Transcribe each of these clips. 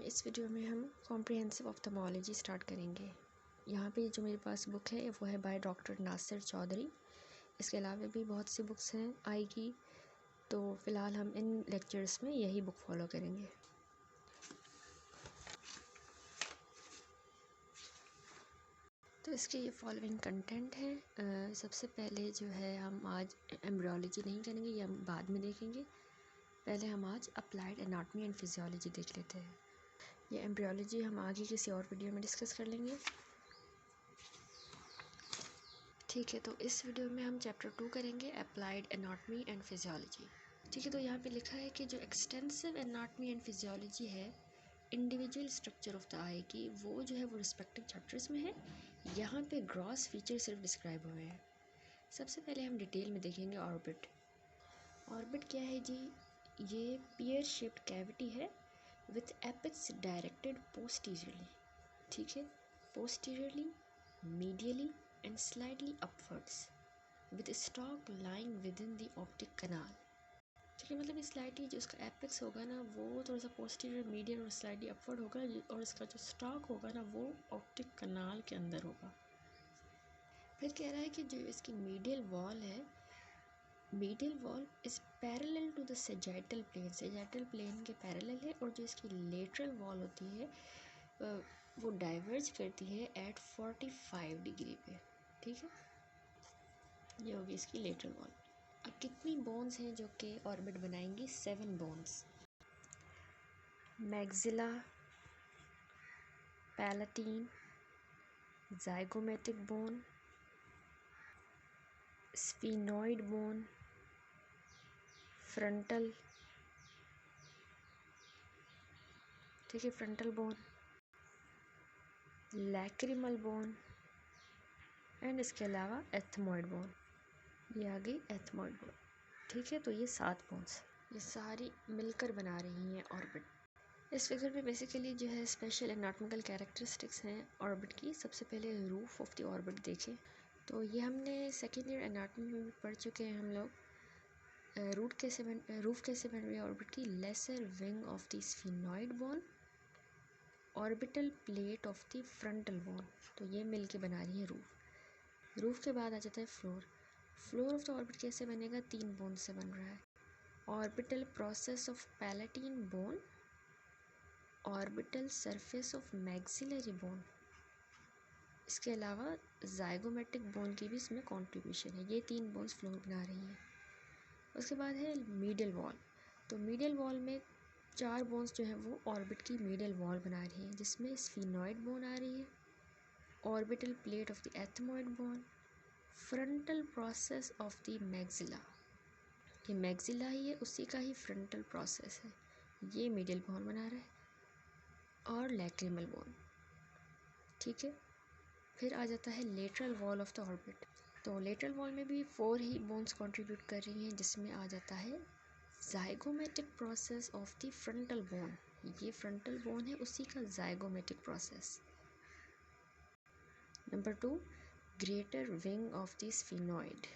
इस वीडियो में हम कॉम्प्रिहेंसिव ऑफ्थल्मोलॉजी स्टार्ट करेंगे। यहाँ पे जो मेरे पास बुक है वो है बाय डॉक्टर नासिर चौधरी। इसके अलावा भी बहुत सी बुक्स हैं आई की, तो फ़िलहाल हम इन लेक्चर्स में यही बुक फॉलो करेंगे। तो इसके ये फॉलोइंग कंटेंट है। सबसे पहले जो है हम आज एम्ब्रियोलॉजी नहीं करेंगे, ये हम बाद में देखेंगे। पहले हम आज अप्लाइड एनाटॉमी एंड फिजियोलॉजी देख लेते हैं। ये एम्ब्रियोलॉजी हम आगे किसी और वीडियो में डिस्कस कर लेंगे। ठीक है, तो इस वीडियो में हम चैप्टर 2 करेंगे, अप्लाइड एनाटॉमी एंड फिजियोलॉजी। ठीक है, तो यहाँ पे लिखा है कि जो एक्सटेंसिव एनाटॉमी एंड फिजियोलॉजी है इंडिविजुअल स्ट्रक्चर ऑफ द आई की, वो जो है वो रिस्पेक्टिव चैप्टर्स में है। यहाँ पे ग्रॉस फीचर सिर्फ डिस्क्राइब हुए हैं। सबसे पहले हम डिटेल में देखेंगे ऑर्बिट। ऑर्बिट क्या है जी? ये पियर शेप्ड कैविटी है विथ एपेक्स डायरेक्टेड पोस्टीरियरली। ठीक है, posteriorly, medially and slightly upwards with a stalk lying within the optic canal। ठीक है, मतलब स्लाइटली जो इसका एपेक्स होगा ना वो थोड़ा सा पोस्टीरियर, मीडियल और स्लाइटली अपवर्ड होगा, और इसका जो स्टॉक होगा ना वो ऑप्टिक कनाल के अंदर होगा। फिर कह रहा है कि जो इसकी मीडियल वॉल है, medial wall is parallel to the sagittal plane, sagittal plane के पैरेलल है, और जो इसकी लेटरल वॉल होती है वो डाइवर्ज करती है एट 45 डिग्री पे। ठीक है, ये होगी इसकी लेटरल वॉल। अब कितनी बोन्स हैं जो कि ऑर्बिट बनाएंगी? 7 bones. Maxilla, palatine, zygomatic bone, sphenoid bone, frontal, ठीक है, frontal bone, lacrimal bone and इसके अलावा एथमॉइड बोन। ये आ गई एथमॉइड बोन। ठीक है, तो ये 7 बोन्स, ये सारी मिलकर बना रही हैं ऑर्बिट। इस फिगर में बेसिकली जो है स्पेशल एनाटॉमिकल कैरेक्टरिस्टिक्स हैं ऑर्बिट की। सबसे पहले रूफ ऑफ द ऑर्बिट देखें तो ये हमने सेकेंड ईयर एनाटॉमी में भी पढ़ चुके हैं हम लोग। रूफ कैसे बन रही है ऑर्बिट की? Lesser wing of the sphenoid bone, orbital plate of the frontal bone, तो ये मिल के बना रही है रूफ। रूफ के बाद आ जाता है floor. Floor of the orbit कैसे बनेगा? 3 बोन से बन रहा है। Orbital process of palatine bone, orbital surface of maxillary bone, इसके अलावा जाइगोमेटिक बोन की भी इसमें कंट्रीब्यूशन है। ये 3 बोन्स फ्लोर बना रही हैं। उसके बाद है मीडियल वॉल। तो मीडियल वॉल में 4 बोन्स जो है वो ऑर्बिट की मीडियल वॉल बना रही हैं, जिसमें स्फीनॉइड बोन आ रही है, orbital plate of the ethmoid bone, frontal process of the maxilla, ये मैक्सिला ही है, उसी का ही फ्रंटल प्रोसेस है, ये मीडियल बोन बना रहा है, और लैक्रिमल बोन। ठीक है, फिर आ जाता है lateral wall of the orbit. तो लेटरल वॉल में भी 4 ही बोन्स कंट्रीब्यूट कर रही हैं, जिसमें आ जाता है zygomatic process of the frontal bone, ये फ्रंटल बोन है, उसी का zygomatic process. Number 2, greater wing of the sphenoid.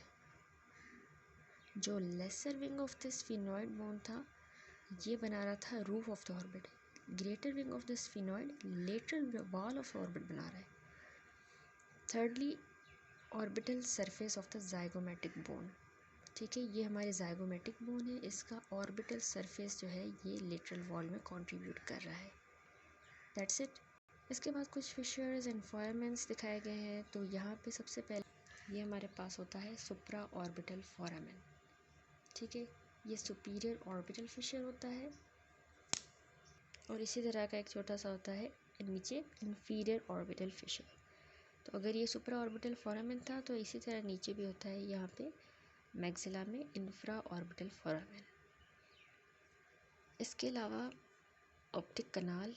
जो lesser wing of the sphenoid bone था ये बना रहा था roof of the orbit. Greater wing of the sphenoid lateral wall of orbit बना रहा है। Thirdly, orbital surface of the zygomatic bone. ठीक है, ये हमारे जाइगोमेटिक बोन है, इसका ऑर्बिटल सरफेस जो है ये लेटरल वॉल में कंट्रीब्यूट कर रहा है। That's it. इसके बाद कुछ फिशर्स एंड फॉरामेंस दिखाए गए हैं। तो यहाँ पे सबसे पहले ये हमारे पास होता है सुप्रा ऑर्बिटल फॉरामेन। ठीक है, ये सुपीरियर ऑर्बिटल फिशर होता है, और इसी तरह का एक छोटा सा होता है नीचे इंफीरियर ऑर्बिटल फिशर। तो अगर ये सुप्रा ऑर्बिटल फॉरामेन था तो इसी तरह नीचे भी होता है यहाँ पे मैक्सिला में इंफ्रा ऑर्बिटल फॉरामेन। इसके अलावा ऑप्टिक कनाल,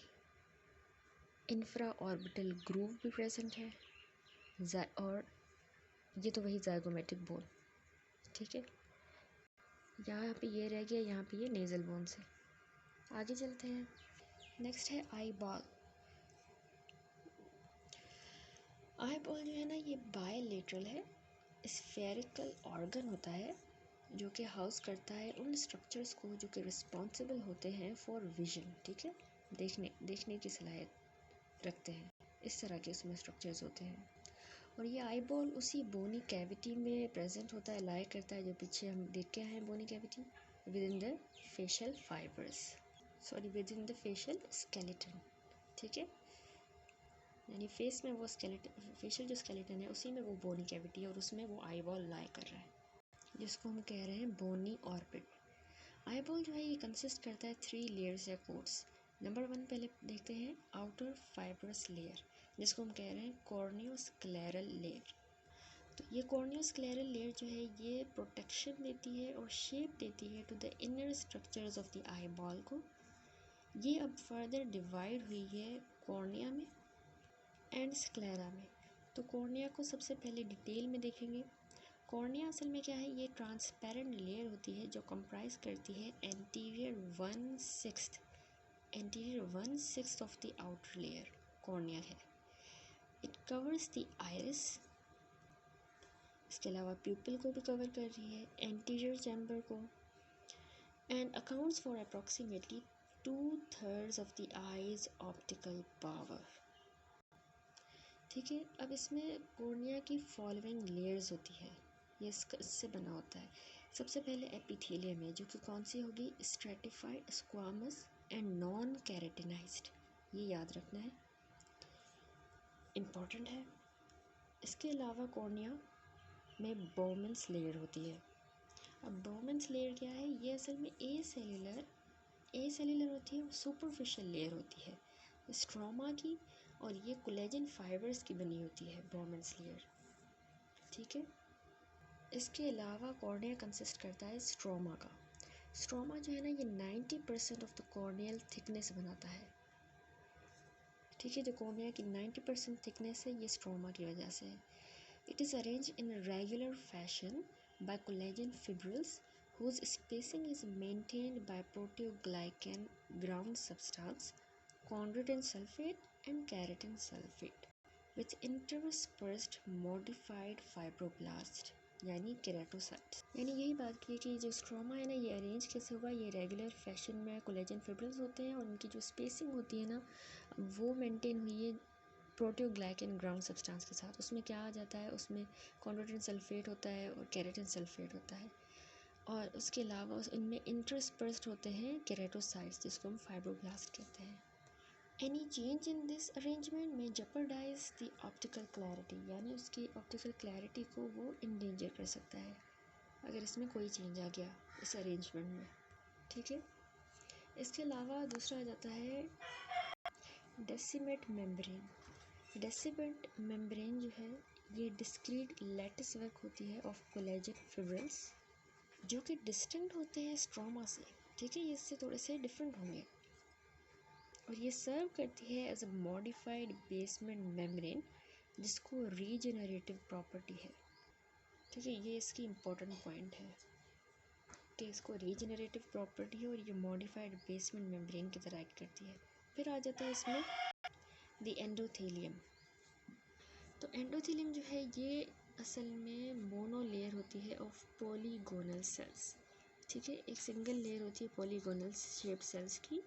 इंफ्रा ऑर्बिटल ग्रूव भी प्रेजेंट है, और ये तो वही जाइगोमेटिक बोन। ठीक है, यहाँ पे ये रह गया, यहाँ पे ये नेज़ल बोन से। आगे चलते हैं। नेक्स्ट है आई बॉल। आई बॉल जो है ना ये बायलेटरल है, स्फेरिकल ऑर्गन होता है जो कि हाउस करता है उन स्ट्रक्चर्स को जो कि रिस्पॉन्सिबल होते हैं फॉर विजन। ठीक है, देखने की सलाहियत रखते हैं। इस तरह के उसमें स्ट्रक्चर्स होते हैं। और ये आई बॉल उसी बोनी कैविटी में प्रेजेंट होता है, लाई करता है, जो पीछे हम देख के आए हैं bony cavity, within the facial fibres, within the facial skeleton. ठीक है, यानी फेस में वो स्केलेटन, फेशियल जो स्केलेटन है उसी में वो बोनी कैविटी है और उसमें वो आई बॉल लाई कर रहा है, जिसको हम कह रहे हैं बोनी ऑर्बिट। आई बॉल जो है ये कंसिस्ट करता है 3 लेयर्स या कोट्स। नंबर 1 पहले देखते हैं आउटर फाइबरस लेयर, जिसको हम कह रहे हैं कॉर्नियोस्क्लेरल लेयर। तो ये कॉर्नियोस्क्लेरल लेयर जो है ये प्रोटेक्शन देती है और शेप देती है to the inner structures of the eye ball को। ये अब फर्दर डिवाइड हुई है कॉर्निया में एंड स्क्लेरा में। तो कॉर्निया को सबसे पहले डिटेल में देखेंगे। कॉर्निया असल में क्या है, ये ट्रांसपेरेंट लेयर होती है जो कंप्राइज करती है anterior 1/6 of the outer layer cornea है। इट कवर्स द आइरिस, इसके अलावा प्यूपिल को भी कवर कर रही है, एंटीरियर चैम्बर को, and accounts for approximately 2/3 of the eyes optical power. ठीक है, अब इसमें कॉर्निया की फॉलोइंग लेयर्स होती है, ये इससे बना होता है। सबसे पहले एपिथेलियम है, जो कि कौन सी होगी, stratified, squamous and non keratinised, ये याद रखना है, इम्पॉर्टेंट है। इसके अलावा कॉर्निया में बोमेंस लेयर होती है। अब बोमेंस लेयर क्या है, ये असल में ए सेल्यूलर होती है, सुपरफिशियल लेयर होती है स्ट्रोमा की, और ये कोलेजन फाइबर्स की बनी होती है बोमेंस लेयर। ठीक है, इसके अलावा कॉर्निया कंसिस्ट करता है स्ट्रोमा का। स्ट्रोमा जो है ना, ये 90% ऑफ द कॉर्नियल थिकनेस बनाता है। ठीक है, जो कॉर्निया की 90% थिकनेस है ये स्ट्रोमा की वजह से है। It is arrange in regular fashion by collagen fibrils whose spacing is maintained by proteoglycan ground substance, chondroitin sulfate and keratin sulfate with interspersed modified fibroblasts यानी केराटोसाइट्स। यानी यही बात की कि जो स्ट्रोमा है ना, ये अरेंज कैसे हुआ, ये रेगुलर फैशन में कोलेजन फिब्रिल्स होते हैं और उनकी जो स्पेसिंग होती है ना, वो मेंटेन हुई है प्रोटियोग्लाइकन ग्राउंड सब्सटेंस के साथ। उसमें क्या आ जाता है, उसमें कॉन्ड्रोटिन सल्फेट होता है और केराटिन सल्फेट होता है, और उसके अलावा इनमें इंटरस्पर्स्ड होते हैं केराटोसाइट्स, जिसको हम फाइब्रोब्लास्ट कहते हैं। Any change in this arrangement में जेपरडाइज द ऑप्टिकल क्लैरिटी, यानी उसकी ऑप्टिकल क्लैरिटी को वो इंडेंजर कर सकता है अगर इसमें कोई चेंज आ गया इस अरेंजमेंट में। ठीक है, इसके अलावा दूसरा आ जाता है डेसिमेट मेम्ब्रेन। डेसिमेट मेम्ब्रेन जो है ये डिस्क्रीट लैटिस वर्क होती है ऑफ कोलेजन फिब्रिल्स, जो कि डिस्टिंक्ट होते हैं स्ट्रोमा से। ठीक है, ये इससे थोड़े से डिफरेंट होंगे, और ये सर्व करती है as a modified basement membrane, जिसको रीजेनरेटिव प्रॉपर्टी है। ठीक है, ये इसकी इम्पोर्टेंट पॉइंट है कि इसको रीजेनरेटिव प्रॉपर्टी है और ये मॉडिफाइड बेसमेंट मेम्ब्रेन की तरह एक्ट करती है। फिर आ जाता है इसमें द एंडोथेलियम। तो एंडोथेलियम जो है ये असल में मोनो लेयर होती है ऑफ पॉलीगोनल सेल्स। ठीक है, एक सिंगल लेयर होती है पॉलीगोनल शेप सेल्स की।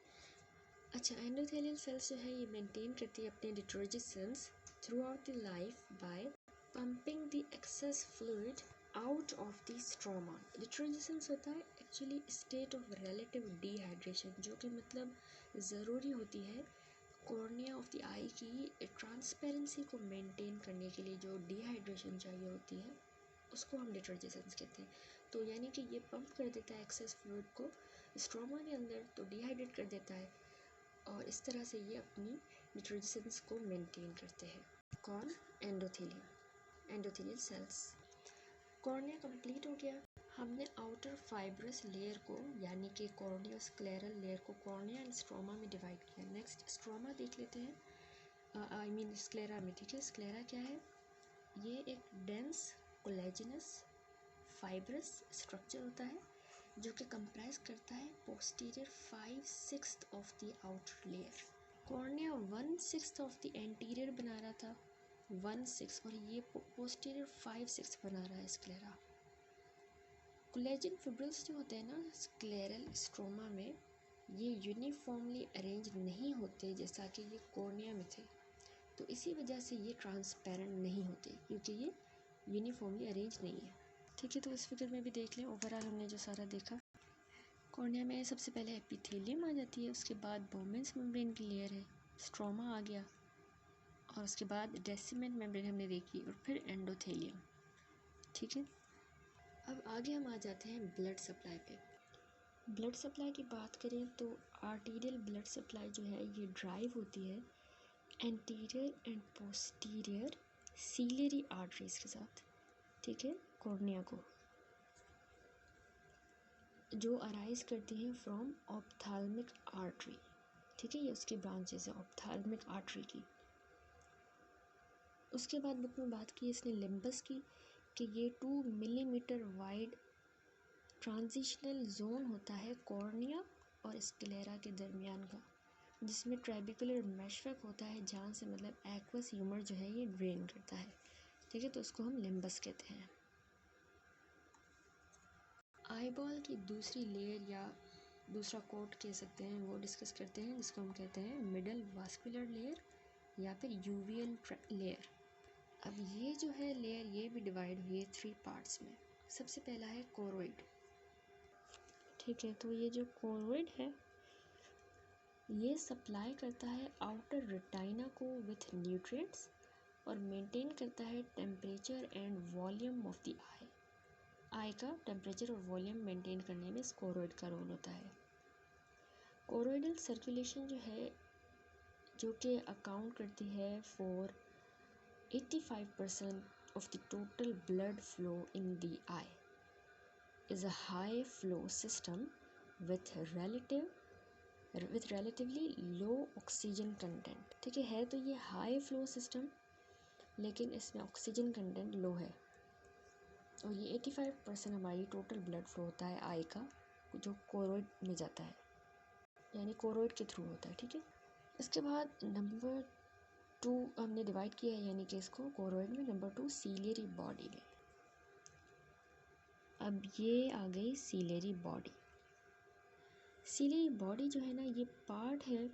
अच्छा, एंडोथेलियल सेल्स जो है ये मेंटेन करती है अपने deturgescence throughout the life by pumping the excess fluid out of the stroma. Deturgescence होता है actually state of relative dehydration, जो कि मतलब ज़रूरी होती है कॉर्निया ऑफ द आई की ट्रांसपेरेंसी को मेंटेन करने के लिए। जो डिहाइड्रेशन चाहिए होती है उसको हम डिटर्जेंट्स कहते हैं। तो यानी कि ये पंप कर देता है एक्सेस फ्लूइड को स्ट्रोमा के अंदर, तो डिहाइड्रेट कर देता है, और इस तरह से ये अपनी डिटर्जेंट्स को मेंटेन करते हैं। कौन, एंडोथेलियल सेल्स। कॉर्निया कंप्लीट हो गया। हमने आउटर फाइब्रस लेयर को यानी कि कॉर्नियोस्क्लेरल लेयर को कॉर्निया एंड स्ट्रोमा में डिवाइड किया। नेक्स्ट स्ट्रोमा देख लेते हैं, आई मीन स्क्लेरा में। ठीक है, स्क्लेरा क्या है, ये एक डेंस कोलेजिनस फाइब्रस स्ट्रक्चर होता है जो कि कंप्राइज करता है posterior 5/6 of the outer layer. Cornea 1/6 of the anterior बना रहा था, 1/6, और ये पोस्टीरियर 5/6 बना रहा है स्क्लेरा। कोलेजन फिब्रिल्स जो होते हैं ना स्क्लेरल स्ट्रोमा में, ये यूनिफॉर्मली अरेंज नहीं होते जैसा कि ये कॉर्निया में थे, तो इसी वजह से ये ट्रांसपेरेंट नहीं होते क्योंकि ये यूनिफॉर्मली अरेंज नहीं है। ठीक है, तो इस फिगर में भी देख लें ओवरऑल हमने जो सारा देखा। कॉर्निया में सबसे पहले एपिथेलियम आ जाती है, उसके बाद बोमेंस मेम्ब्रेन की लेयर है, स्ट्रोमा आ गया, और उसके बाद डेसिमेंट मेम्ब्रेन हमने देखी, और फिर एंडोथेलियम। ठीक है, अब आगे हम आ जाते हैं ब्लड सप्लाई पे। ब्लड सप्लाई की बात करें तो आर्टीरियल ब्लड सप्लाई जो है ये ड्राइव होती है anterior and posterior ciliary arteries के साथ। ठीक है, कॉर्निया को जो अराइज करती हैं फ्रॉम ऑप्थाल्मिक आर्टरी। ठीक है, ये उसकी ब्रांचेस है ऑप्थाल्मिक आर्टरी की। उसके बाद बुक में बात की इसने लिम्बस की कि ये 2 मिलीमीटर वाइड ट्रांजिशनल जोन होता है कॉर्निया और स्क्लेरा के दरमियान का, जिसमें ट्रेबिकुलर मेशवर्क होता है, जहाँ से मतलब एक्वस ह्यूमर जो है ये ड्रेन करता है। ठीक है, तो उसको हम लिम्बस कहते हैं। आईबॉल की दूसरी लेयर या दूसरा कोट कह सकते हैं वो डिस्कस करते हैं, जिसको हम कहते हैं मिडल वास्कुलर लेयर या फिर यूवियल लेयर। अब ये जो है लेयर ये भी डिवाइड हुई है 3 पार्ट्स में। सबसे पहला है कोरोइड। ठीक है, तो ये जो कोरोइड है ये सप्लाई करता है आउटर रेटाइना को विथ न्यूट्रिएंट्स और मेंटेन करता है temperature and volume of the eye. Eye का टेम्परेचर और वॉल्यूम मेंटेन करने में इस कोरोइड का रोल होता है। कोरोइडल सर्कुलेशन जो है जो कि अकाउंट करती है for 85% of the total blood flow in the eye, is a high flow system with relatively low oxygen content। ठीक है तो ये हाई फ्लो सिस्टम, लेकिन इसमें ऑक्सीजन कंटेंट लो है, और ये 85% हमारी टोटल ब्लड फ्लो होता है आई का जो कोरोइड में जाता है, यानी कोरोइड के थ्रू होता है। ठीक है, इसके बाद नंबर 2 हमने डिवाइड किया है यानी कि इसको कोरोइड में, नंबर 2 सीलियरी बॉडी में। अब ये आ गई सीलियरी बॉडी। सीलियरी बॉडी जो है ना ये पार्ट है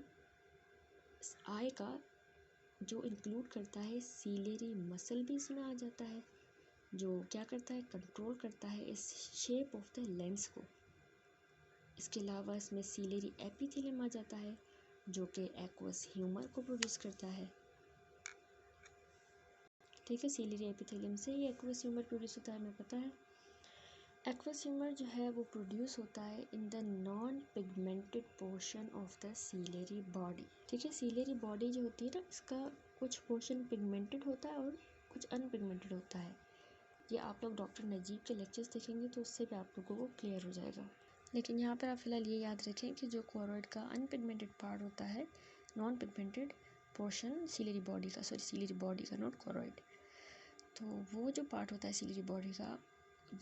आई का जो इंक्लूड करता है सीलियरी मसल भी इसमें आ जाता है, जो क्या करता है कंट्रोल करता है इस शेप ऑफ द लेंस को। इसके अलावा इसमें सीलियरी एपिथेलियम आ जाता है जो कि एक्वस ह्यूमर को प्रोड्यूस करता है। ठीक है, सीलियरी एपिथेलियम से ही एक्वस ह्यूमर प्रोड्यूस होता है, हमें पता है। एक्वस ह्यूमर जो है वो प्रोड्यूस होता है in the non pigmented portion of the ciliary body. ठीक है, सीलियरी बॉडी जो होती है ना इसका कुछ पोर्शन पिगमेंटेड होता है और कुछ अनपिगमेंटेड होता है। ये आप लोग डॉक्टर नजीब के लेक्चर्स देखेंगे तो उससे भी आप लोगों को क्लियर हो जाएगा। लेकिन यहाँ पर आप फिलहाल ये याद रखें कि जो कोरोइड का अनपिगमेंटेड पार्ट होता है, non pigmented portion ciliary body का, सीलियरी बॉडी का, नॉट कोरोइड, तो वो जो पार्ट होता है सीलियरी बॉडी का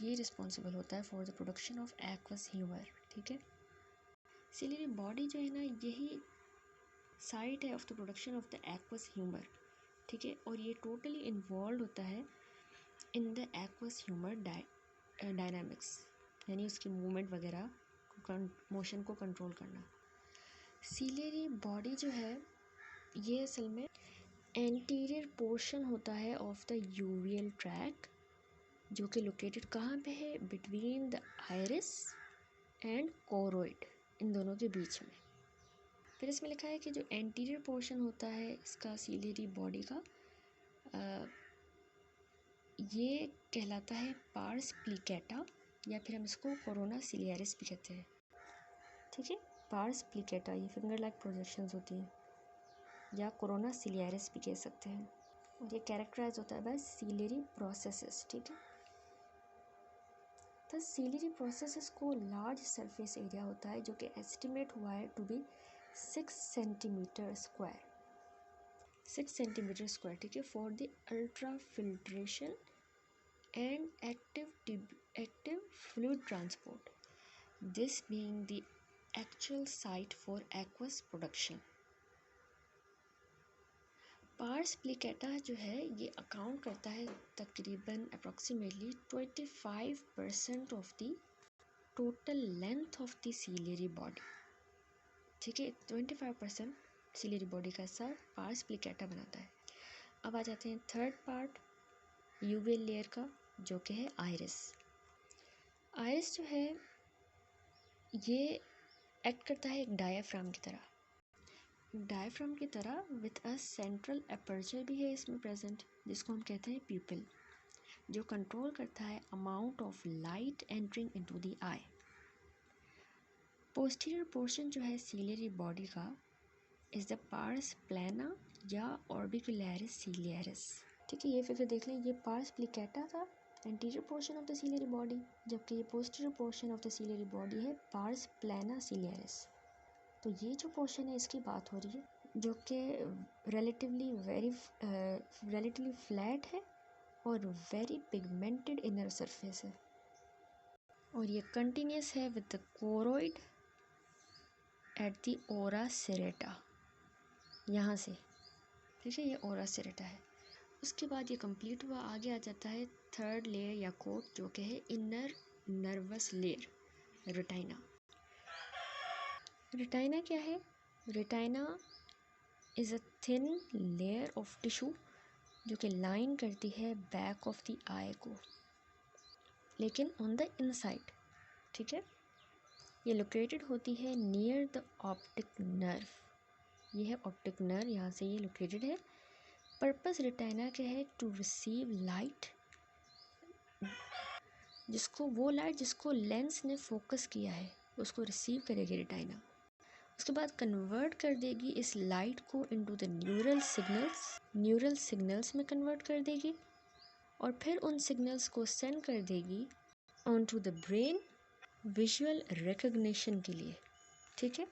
ये रिस्पॉन्सिबल होता है for the production of aqueous humour. ठीक है, सीलियरी बॉडी जो है ना यही साइट है of the production of the aqueous humour. ठीक है, और ये टोटली इन्वॉल्व होता है in the aqueous humour dynamics, यानी उसकी मूवमेंट वगैरह मोशन को कंट्रोल करना। सीलियरी बॉडी जो है ये असल में एंटीरियर पोर्शन होता है ऑफ द यूवियल ट्रैक, जो कि लोकेटेड कहाँ पे है, between the iris and choroid, इन दोनों के बीच में। फिर इसमें लिखा है कि जो एंटीरियर पोर्शन होता है इसका सीलियरी बॉडी का ये कहलाता है पार्स प्लिकेटा, या फिर हम इसको कोरोना सिलियरिस भी कहते हैं। ठीक है, पार्स प्लिकेटा ये फिंगर लाइक प्रोजेक्शंस होती हैं, या कोरोना सिलियरिस भी कह सकते हैं, और ये कैरेक्टराइज होता है बाय सीलियरी प्रोसेसेस। ठीक है, तो सीलियरी प्रोसेसेस को लार्ज सरफेस एरिया होता है जो कि एस्टिमेट हुआ है to be 6 centimetre square, 6 centimetre square. ठीक है, for the ultra filtration and active fluid transport, this being the actual site for aqueous production। Pars plicata जो है ये अकाउंट करता है तकरीबन approximately 25% of the total length of the ciliary body. ठीक है, 25% सिलियरी बॉडी का हिस्सा पार्स प्लिकेटा बनाता है। अब आ जाते हैं थर्ड पार्ट यूवेल लेयर का, जो कि है आइरिस। आइरिस जो है ये एक्ट करता है एक डायाफ्राम की तरह, डायफ्राम की तरह विथ अ सेंट्रल अपर्चर भी है इसमें प्रेजेंट, जिसको हम कहते हैं प्यूपिल, जो कंट्रोल करता है amount of light entering into the I. Posterior portion जो है सीलियरी बॉडी का इज द पार्स प्लाना या ऑर्बिकुलरिस सीलियरिस। ठीक है, ये फिगर देख लें, ये पार्स प्लिकेटा था anterior portion of the ciliary body, जबकि ये posterior portion of the ciliary body है पार्स प्लाना सीलियरिस। तो ये जो पोर्शन है इसकी बात हो रही है, जो कि रिलेटिवली फ्लैट है और वेरी पिगमेंटेड इनर सरफेस है, और ये कंटिन्यूस है with the choroid at the ora serrata, यहाँ से। ठीक है, ये ओरा सेरेटा है। उसके बाद ये कंप्लीट हुआ, आगे आ जाता है थर्ड लेयर या कोट, जो कि है inner nervous layer, retina. Retina क्या है? Retina is a thin layer of tissue जो कि लाइन करती है बैक ऑफ द आई को, लेकिन ऑन द इनसाइड। ठीक है, ये लोकेटेड होती है नियर द ऑप्टिक नर्व, ये है ऑप्टिक नर्व, यहाँ से ये लोकेटेड है। पर्पस रेटाइना क्या है? टू रिसीव लाइट, वो लाइट जिसको लेंस ने फोकस किया है उसको रिसीव करेगी रेटाइना। उसके बाद कन्वर्ट कर देगी इस लाइट को इनटू द न्यूरल सिग्नल्स में कन्वर्ट कर देगी, और फिर उन सिग्नल्स को सेंड कर देगी on to the brain visual recognition के लिए। ठीक है,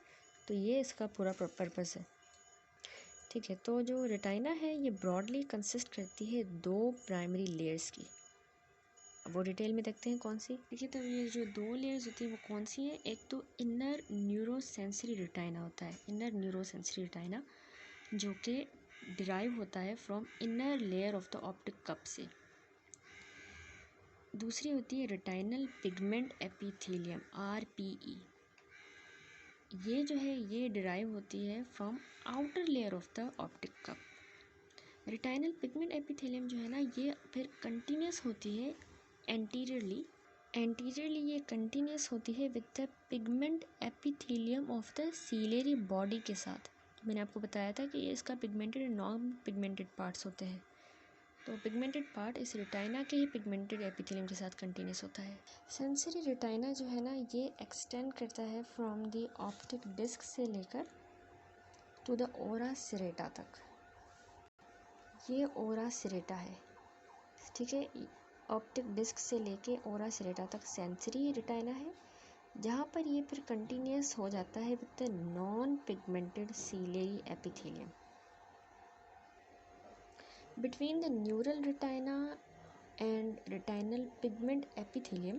तो ये इसका पूरा पर्पस है। ठीक है, तो जो रेटाइना है ये ब्रॉडली कंसिस्ट करती है 2 प्राइमरी लेयर्स की। अब वो डिटेल में देखते हैं कौन सी। देखिए, तो ये जो 2 लेयर्स होती हैं वो कौन सी है? एक तो इनर न्यूरोसेंसरी रेटाइना होता है, इनर न्यूरोसेंसरी रेटाइना, जो कि डिराइव होता है from inner layer of the optic cup से। दूसरी होती है रेटाइनल पिगमेंट एपिथेलियम, RPE। ये जो है ये डिराइव होती है from outer layer of the optic cup. Retinal pigment epithelium जो है ना, ये फिर कंटिन्यूस होती है एंटीरियरली ये कंटिन्यूस होती है with the pigment epithelium of the ciliary body के साथ। मैंने आपको बताया था कि ये इसका पिगमेंटेड और नॉन पिगमेंटेड पार्ट्स होते हैं, तो पिगमेंटेड पार्ट इस रेटाइना के ही पिगमेंटेड एपिथेलियम के साथ कंटिन्यूस होता है। सेंसरी रेटाइना जो है ना, ये एक्सटेंड करता है फ्रॉम द ऑप्टिक डिस्क से लेकर टू द ओरा सेरेटा तक। ये ओरा सेरेटा है। ठीक है, ऑप्टिक डिस्क से लेके ओरा सेरेटा तक सेंसरी रेटाइना है, जहाँ पर ये फिर कंटिन्यूस हो जाता है with the non pigmented ciliary epithelium. Between the neural retina and retinal pigment epithelium,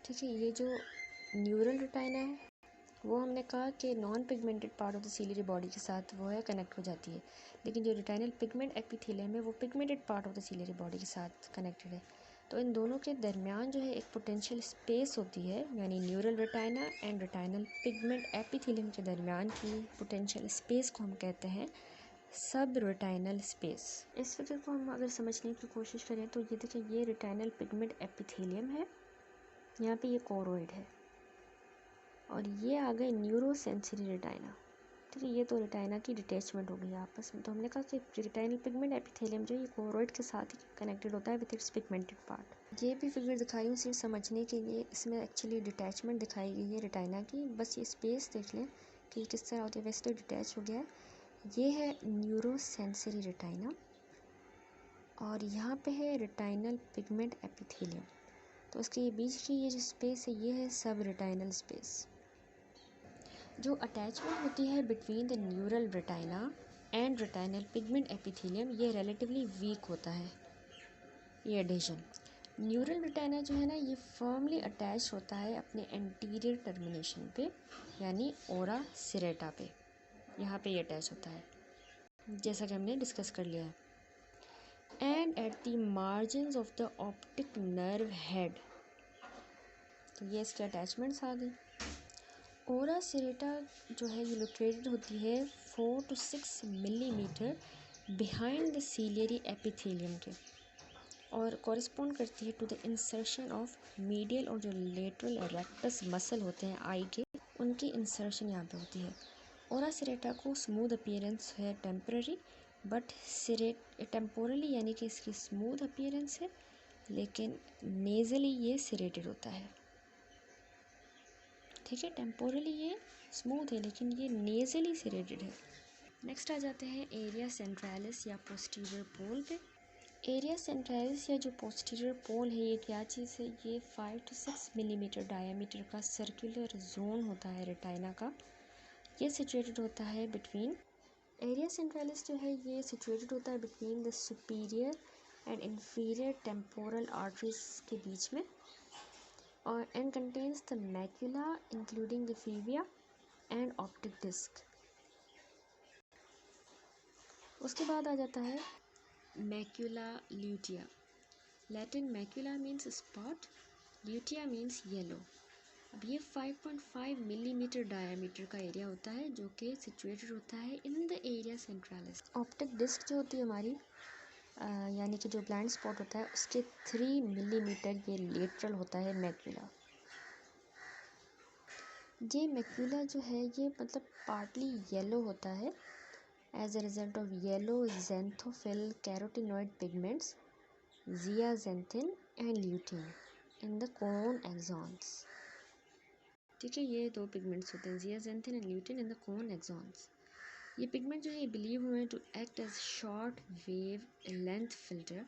ठीक है, ये जो न्यूरल रेटाइना है वो हमने कहा कि non pigmented part of the ciliary body के साथ वो है कनेक्ट हो जाती है, लेकिन जो रेटाइनल पिगमेंट एपिथेलियम है वो pigmented part of the ciliary body के साथ कनेक्टेड है। तो इन दोनों के दरमियान जो है एक पोटेंशियल स्पेस होती है, यानी neural retina and retinal pigment epithelium के दरमियान की पोटेंशियल स्पेस को हम कहते हैं सब रेटाइनल स्पेस। इस फिगर को हम अगर समझने की कोशिश करें तो ये देखिए, ये रेटाइनल पिगमेंट एपिथेलियम है, यहाँ पे ये कोरोइड है, और ये आ गए न्यूरोसेंसरी रेटाइना। ठीक है, ये तो रेटाइना की डिटैचमेंट हो गई आपस में। तो हमने कहा कि रेटाइनल पिगमेंट एपिथेलियम जो है ये कोरोइड के साथ ही कनेक्टेड होता है विद इट्स पिगमेंटेड पार्ट। ये भी फिगर दिखाई हूँ सिर्फ समझने के लिए, इसमें एक्चुअली डिटैचमेंट दिखाई गई है रेटाइना की, बस ये स्पेस देख लें कि किस तरह होती है। वैसे तो डिटैच हो गया है। ये है न्यूरोसेंसरी रेटाइना, और यहाँ पे है रेटाइनल पिगमेंट एपिथेलियम, तो इसके बीच की ये जो स्पेस है ये है सब रेटाइनल स्पेस। जो अटैचमेंट होती है between the neural retina and retinal pigment epithelium, ये रिलेटिवली वीक होता है, ये एडेशन। न्यूरल रेटाइना जो है ना, ये फर्मली अटैच होता है अपने एंटीरियर टर्मिनेशन पे, यानी ओरा सेरेटा पे, यहाँ पे ये अटैच होता है, जैसा कि हमने डिस्कस कर लिया है। And at the margins of the optic nerve head, तो ये इसके अटैचमेंट्स आ गई। ओरा सेरेटा जो है ये लोकेटेड होती है 4 to 6 millimetre behind the ciliary epithelium के, और कॉरिस्पॉन्ड करती है to the insertion of medial और जो लेटरल रेक्टस मसल होते हैं आई के, उनकी इंसर्शन यहाँ पे होती है। ओरा सेरेटा को स्मूथ अपीयरेंस है टेम्पररी, बट टेम्पोरली यानी कि इसकी स्मूथ अपीयरेंस है, लेकिन नेज़ली ये सेरेटेड होता है। ठीक है, टेम्पोरली ये स्मूथ है लेकिन ये नेज़ली सेरेटेड है। नेक्स्ट आ जाते हैं एरिया सेंट्रालिस या पोस्टीरियर पोल पे। एरिया सेंट्रालिस या जो पोस्टीरियर पोल है ये क्या चीज़ है, ये 5 to 6 मिलीमीटर डायमीटर का सर्कुलर जोन होता है रेटाइना का। ये सिचुएटेड होता है बिटवीन, एरिया सेंट्रालिस जो है ये सिचुएटेड होता है between the superior and inferior temporal arteries के बीच में, और and contains the macula including the fovea and optic disc. उसके बाद आ जाता है macula lutea. Latin macula means spot, lutea means yellow. अब ये 5.5 मिलीमीटर डायमीटर का एरिया होता है जो कि सिचुएटेड होता है in the area centralis. Optic disc जो होती है हमारी यानी कि जो ब्लाइंड स्पॉट होता है उसके 3 मिलीमीटर ये लेटरल होता है मैक्यूला। ये मैक्यूला जो है ये मतलब पार्टली येलो होता है as a result of yellow xanthophyll carotenoid pigments zeaxanthin and lutein in the cone axons। ठीक है, ये दो पिगमेंट्स होते हैं zeaxanthin and lutein in the cone axons। ये पिगमेंट जो है बिलीव हुए to act as short wave length filter,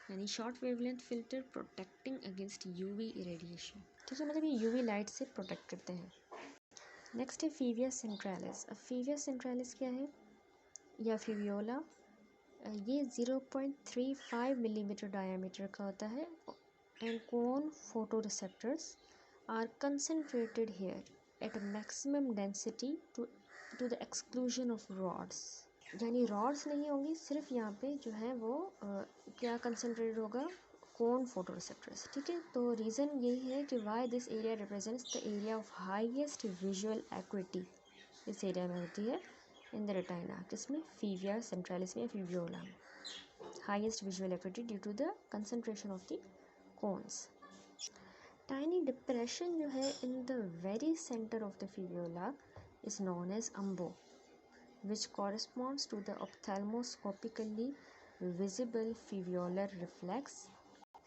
यानी short wave length filter protecting against UV irradiation. ठीक है, मतलब ये यूवी लाइट से प्रोटेक्ट करते हैं। नेक्स्ट है फीविया सेंट्रालिस। अब फीविया सेंट्रालिस क्या है या फिवियोला, ये 0.35 मिलीमीटर डायमीटर का होता है, and cone photoreceptors are concentrated here at maximum density to the exclusion of rods. यानी रॉड्स नहीं होंगी, सिर्फ यहाँ पे जो है वो क्या कंसनट्रेटेड होगा, कोन फोटो रिसेप्टर्स। ठीक है, तो रीज़न यही है कि why this area represents the area of highest visual equity इस एरिया में होती है इन द रेटाइना, जिसमें फीविया सेंट्रालिस में फीवियोला में highest visual acuity due to the concentration of the cones. Tiny depression जो है in the very centre of the foveola is known as umbo, which corresponds to the ophthalmoscopically visible foveolar reflex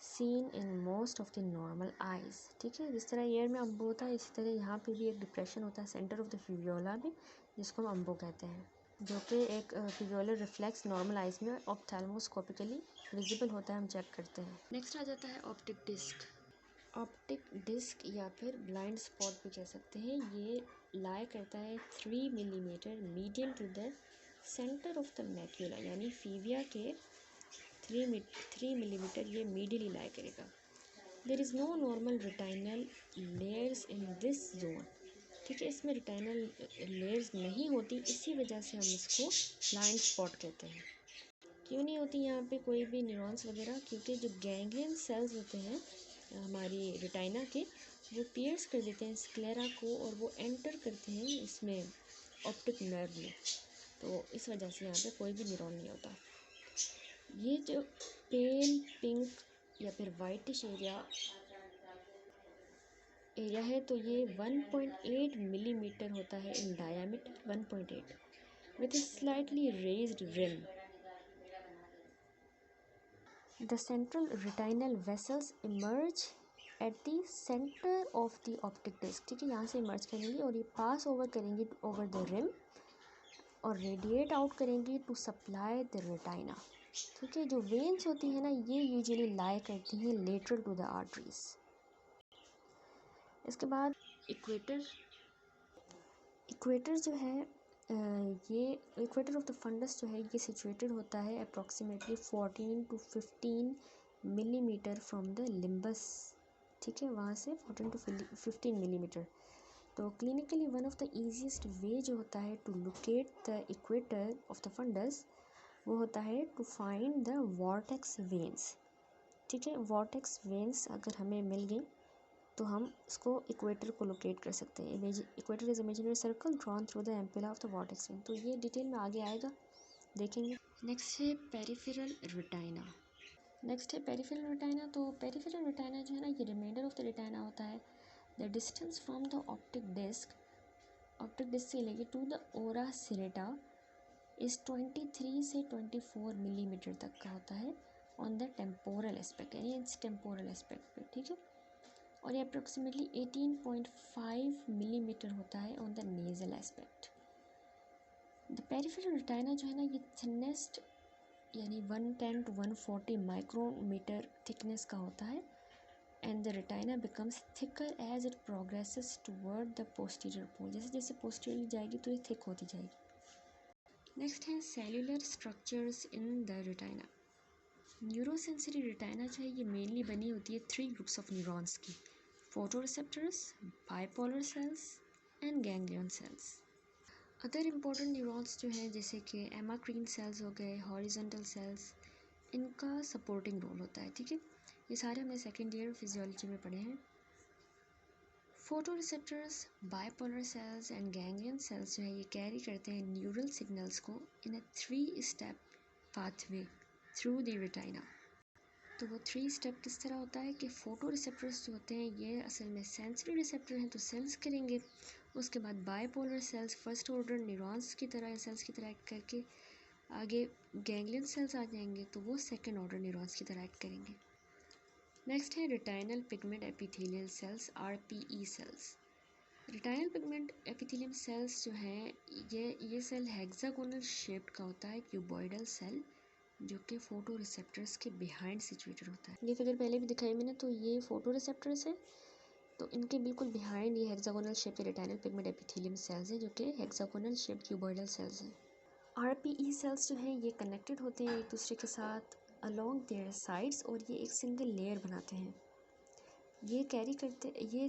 seen in most of the normal eyes। ठीक है, जिस तरह year में अम्बो होता है इसी तरह यहाँ पे भी एक डिप्रेशन होता है सेंटर ऑफ द फिवियोला में, जिसको हम अम्बो कहते हैं, जो कि एक फिवियोलर रिफ्लेक्स नॉर्मल आइज में ऑप्थेल्मोस्कोपिकली विजिबल होता है, हम चेक करते हैं। नेक्स्ट आ जाता है ऑप्टिक डिस्क। ऑप्टिक डिस्क या फिर ब्लाइंड स्पॉट भी कह सकते हैं, ये लाई करता है 3 millimetre medial to the centre of the macula, यानी फीविया के 3 मिलीमीटर ये मीडियली लाई करेगा। There is no normal retinal layers in this zone. ठीक है, इसमें रेटाइनल लेयर्स नहीं होती, इसी वजह से हम इसको ब्लाइंड स्पॉट कहते हैं। क्यों नहीं होती यहाँ पे कोई भी न्यूरॉन्स वगैरह, क्योंकि जो गैंग्लियन सेल्स होते हैं हमारी रेटाइना के, वो पियर्स कर देते हैं स्क्लेरा को और वो एंटर करते हैं इसमें ऑप्टिक नर्व में, तो इस वजह से यहाँ पे कोई भी न्यूरॉन नहीं होता। ये जो पेल पिंक या फिर वाइटिश एरिया है तो ये 1.8 मिलीमीटर होता है इन diameter, 1.8 with a slightly raised rim। The central retinal vessels emerge at the center of the optic disc। ठीक है, यहाँ से इमर्ज करेंगी और ये पास ओवर करेंगी ओवर द रिम और रेडिएट आउट करेंगी टू सप्लाई द रेटाइना। ठीक है, जो वेन्स होती है ना ये यूजुअली लाई करती हैं लेटरल टू द आर्टरीज। इसके बाद इक्वेटर जो है ये इक्वेटर ऑफ द फंडस जो है ये सिचुएटेड होता है approximately 14 to 15 millimetre from the limbus. ठीक है, वहाँ से 14 to 15 मिलीमीटर। तो clinically one of the easiest way जो होता है to locate the equator of the fundus वो होता है to find the vortex veins. ठीक है, वॉर्टेक्स वेन्स अगर हमें मिल गई तो हम इसको इक्वेटर को लोकेट कर सकते हैं। Equator is imaginary circle drawn through the ampulla of the vortex ring. तो ये डिटेल में आगे आएगा, देखेंगे। नेक्स्ट है पेरिफेरल रेटिना। तो पेरिफेरल रेटिना जो है ना, ये रिमाइंडर ऑफ द रेटिना होता है। The distance from the optic disc से लेके टू द ओरा सिरेटा इस 23 से 24 मिलीमीटर तक का होता है ऑन द टेम्पोरल एस्पेक्ट, यानी इट्स टेम्पोरल एस्पेक्ट पे, ठीक है। और ये अप्रोक्सीमेटली 18.5 मिलीमीटर होता है on the nasal aspect. The peripheral retina जो है ना, ये थिनेस्ट यानी 110 to 140 माइक्रोमीटर थिकनेस का होता है। And the retina becomes thicker as it progresses toward the posterior pole. जैसे जैसे पोस्टीरियर जाएगी तो ये थिक होती जाएगी। नेक्स्ट है cellular structures in the retina. Neurosensory retina जो है ये मेनली बनी होती है 3 ग्रुप्स ऑफ न्यूरॉन्स की: photoreceptors, bipolar cells and ganglion cells. Other important neurons जो हैं जैसे कि एमाक्रीन सेल्स हो गए, हॉरिजॉन्टल सेल्स, इनका सपोर्टिंग रोल होता है, ठीक है। ये सारे हमने सेकेंड ईयर फिजियोलॉजी में पढ़े हैं। Photoreceptors, bipolar cells and ganglion cells जो है ये कैरी करते हैं न्यूरल सिग्नल्स को in a 3 step pathway through the retina. तो वो 3 स्टेप किस तरह होता है कि फोटो रिसेप्टर्स जो होते हैं ये असल में सेंसरी रिसेप्टर हैं, तो सेंस करेंगे। उसके बाद bipolar cells first order neurons की तरह, सेल्स की तरह एक्ट करके आगे गैंग्लियन सेल्स आ जाएंगे, तो वो सेकेंड ऑर्डर न्यूरॉन्स की तरह एक्ट करेंगे। नेक्स्ट है retinal pigment epithelial cells, RPE cells. Retinal pigment epithelium cells जो हैं ये सेल हेक्सागोनल शेप्ड का होता है, क्यूबॉइडल सेल, जो कि फोटो रिसेप्टर्स के बिहाइंड सिचुएटेड होता है। ये फिगर पहले भी दिखाई मैंने, तो ये फोटो रिसेप्टर्स है, तो इनके बिल्कुल बिहाइंड ये हेक्सागोनल शेप के रेटाइनल पिगमेंट एपिथेलियम सेल्स हैं, जो कि हेक्सागोनल शेप क्यूबॉइडल सेल्स हैं। RPE सेल्स जो हैं ये कनेक्टेड होते हैं एक दूसरे के साथ अलोंग देयर साइड्स, और ये एक सिंगल लेयर बनाते हैं। ये कैरी करते ये